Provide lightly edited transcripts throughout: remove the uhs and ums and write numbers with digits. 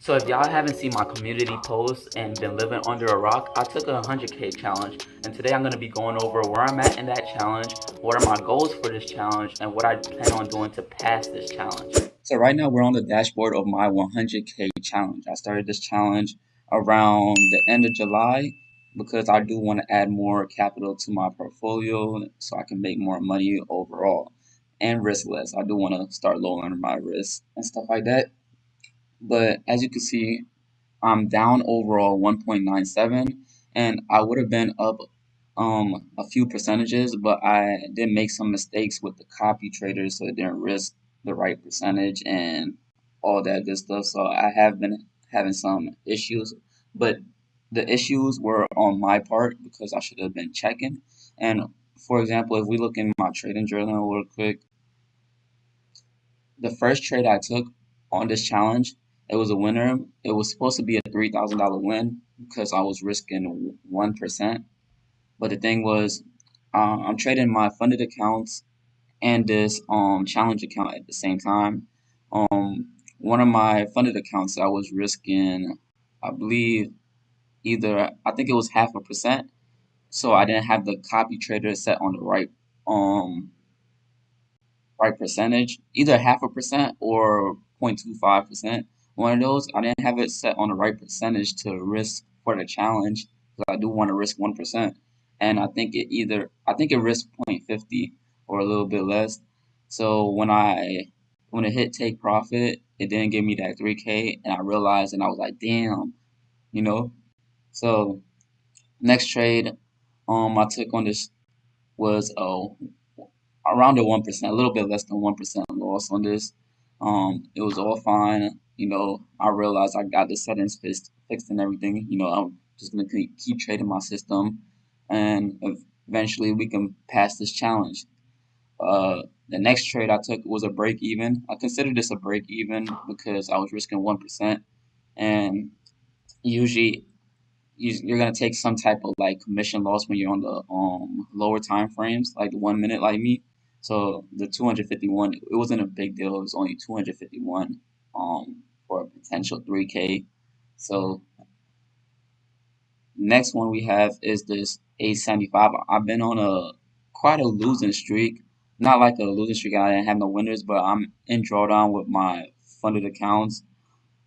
So if y'all haven't seen my community posts and been living under a rock, I took a 100K challenge, and today I'm going to be going over where I'm at in that challenge, what are my goals for this challenge, and what I plan on doing to pass this challenge. So right now we're on the dashboard of my 100K challenge. I started this challenge around the end of July because I do want to add more capital to my portfolio so I can make more money overall and risk less. I do want to start lowering my risk and stuff like that. But as you can see, I'm down overall 1.97, and I would have been up a few percentages, but I did make some mistakes with the copy traders, so it didn't risk the right percentage and all that good stuff. So I have been having some issues, but the issues were on my part because I should have been checking. And for example, if we look in my trading journal real quick, the first trade I took on this challenge, it was a winner. It was supposed to be a $3,000 win because I was risking 1%. But the thing was, I'm trading my funded accounts and this challenge account at the same time. One of my funded accounts I was risking, I believe, I think it was 0.5%. So I didn't have the copy trader set on the right percentage, either 0.5% or 0.25%. One of those, I didn't have it set on the right percentage to risk for the challenge because I do want to risk 1%. And I think it risked 0.50 or a little bit less. So when it hit take profit, it didn't give me that 3K, and I realized, and I was like, damn, you know. So next trade, I took on this was around the 1%, a little bit less than 1% loss on this. It was all fine. I realized I got the settings fixed and everything. I'm just gonna keep trading my system, and eventually we can pass this challenge. The next trade I took was a break even. I consider this a break even because I was risking 1%, and usually you're gonna take some type of like commission loss when you're on the lower time frames, like the 1 minute, like me. So the 251, it wasn't a big deal. It was only 251 for a potential 3K. So next one we have is this 875. I've been on a quite a losing streak. Not like a losing streak. I didn't have no winners, but I'm in drawdown with my funded accounts.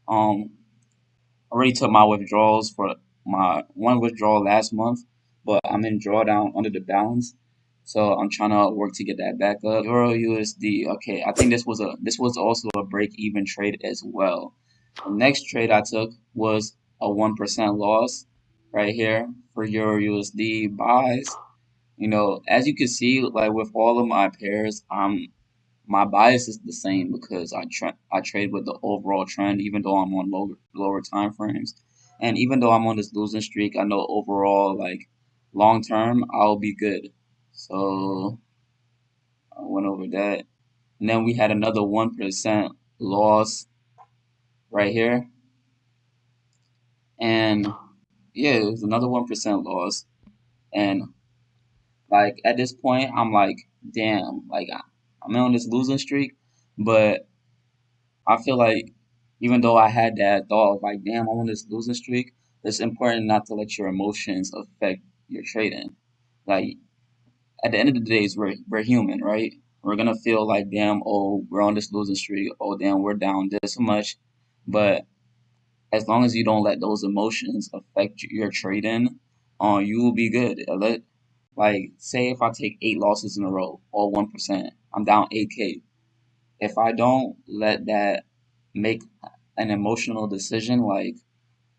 Um, already took my withdrawals for my one withdrawal last month, but I'm in drawdown under the balance. So I'm trying to work to get that back up. Euro USD. Okay, I think this was also a break even trade as well. The next trade I took was a 1% loss right here for Euro USD buys. As you can see, like with all of my pairs, my bias is the same because I trade with the overall trend, even though I'm on lower time frames, and even though I'm on this losing streak, I know overall, like long term, I'll be good. So I went over that, and then we had another 1% loss right here, and yeah, it was another 1% loss, and like at this point, I'm like, damn, like I'm on this losing streak, but I feel like even though I had that thought of like, damn, I'm on this losing streak, it's important not to let your emotions affect your trading. Like at the end of the day, we're human, right? We're gonna feel like, damn, oh, we're on this losing streak. Oh, damn, we're down this much. But as long as you don't let those emotions affect your trading, you will be good. Like, say if I take 8 losses in a row, all 1%, I'm down 8K. If I don't let that make an emotional decision like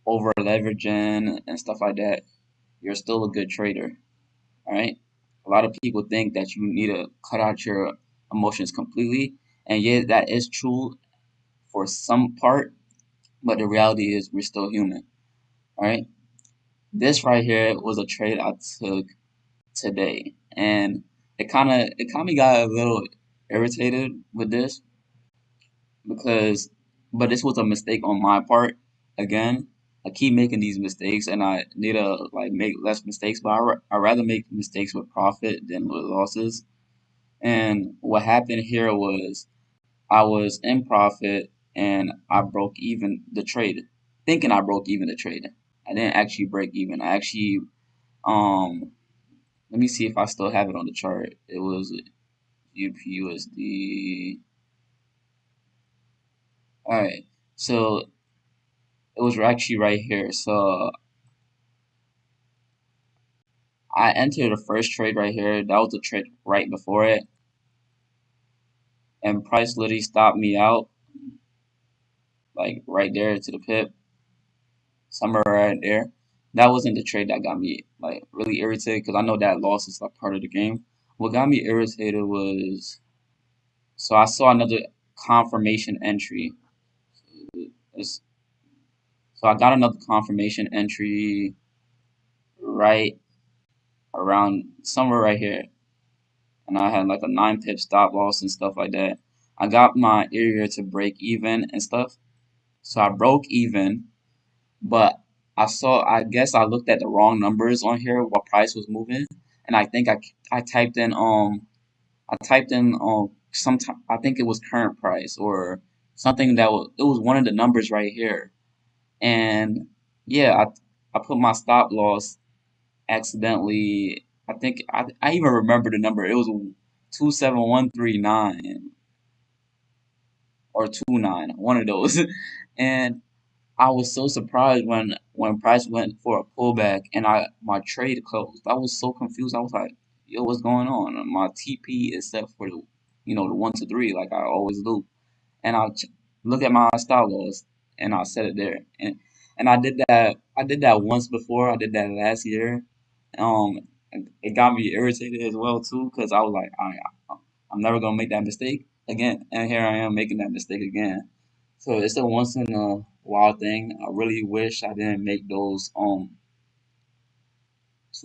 over leveraging and stuff like that, you're still a good trader. All right. A lot of people think that you need to cut out your emotions completely, and yeah, that is true for some part, but the reality is we're still human. All right. This right here was a trade I took today, and it kind of got a little irritated with this because but this was a mistake on my part again. I keep making these mistakes and I need to like make less mistakes, but I rather make mistakes with profit than with losses. And what happened here was I was in profit and I broke even the trade, thinking I broke even the trade. I didn't actually break even. I actually um let me see if I still have it on the chart. It was UPUSD. All right, so it was actually right here. So I entered the first trade right here. That was the trade right before it, and price literally stopped me out, like right there to the pip, somewhere right there. That wasn't the trade that got me like really irritated because I know that loss is like part of the game. What got me irritated was so I saw another confirmation entry. It's, so I got another confirmation entry right around somewhere right here, and I had like a 9 pip stop loss and stuff like that. I got my area to break even and stuff, so I broke even, but I guess I looked at the wrong numbers on here what price was moving, and I think I typed in some I think it was current price or something that was it was one of the numbers right here, and yeah, I put my stop loss accidentally. I think I even remember the number. It was 27139 or 29, one of those, and I was so surprised when price went for a pullback and I my trade closed. I was so confused. I was like, "Yo, what's going on?" And my TP is set for the the 1 to 3 like I always do, and look at my stop loss and I'll set it there. And I did that once before. I did that last year. Um, it got me irritated as well too because I was like, I'm never gonna make that mistake again, and here I am making that mistake again. So it's a once in a while thing. I really wish I didn't make those two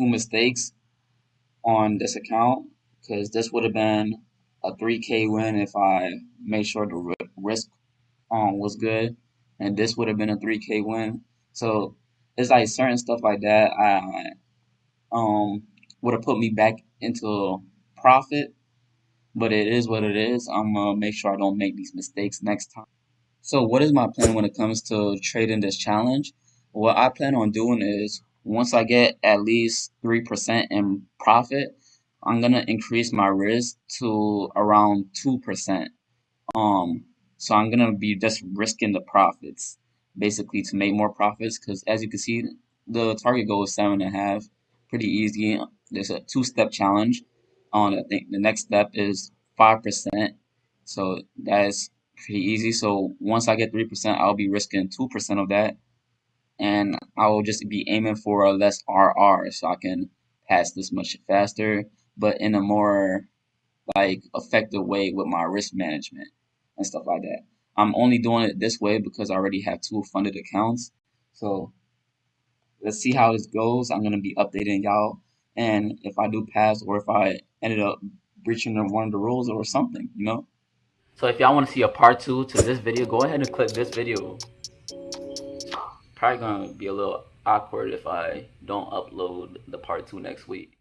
mistakes on this account because this would have been a 3K win if I made sure the risk was good, and this would have been a 3K win. So it's like certain stuff like that. I would have put me back into profit, but it is what it is. I'm gonna make sure I don't make these mistakes next time. So what is my plan when it comes to trading this challenge? What I plan on doing is once I get at least 3% in profit, I'm gonna increase my risk to around 2%. Um, so I'm gonna be just risking the profits, basically to make more profits. Because as you can see, the target goal is 7.5, pretty easy. There's a two-step challenge. I think the next step is 5%. So that's pretty easy. So once I get 3%, I'll be risking 2% of that, and I will just be aiming for a less RR, so I can pass this much faster, but in a more like effective way with my risk management and stuff like that. I'm only doing it this way because I already have two funded accounts. So let's see how this goes. I'm gonna be updating y'all, and if I do pass or if I ended up breaching one of the rules or something. So if y'all want to see a part 2 to this video, go ahead and click this video. Probably gonna be a little awkward if I don't upload the part 2 next week.